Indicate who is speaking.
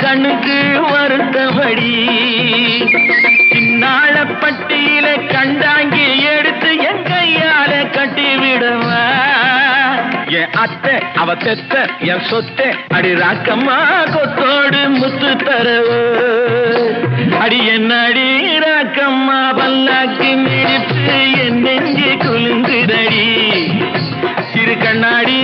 Speaker 1: கண்ணுக்கு வருத்தபடி சின்னாளப்பட்டியில கண்டாங்கி எடுத்து என் கையால கட்டிவிடுவா என் அத்தை அவ தெத்த என் சொத்தை அடி ராக்கம்மா கொத்தோடு முத்து தரவு அடி என்னடி ராக்கம்மா பல்லாக்கு மிடிப்பு என் நெஞ்சு குலுங்குதடி சிறு கண்ணாடி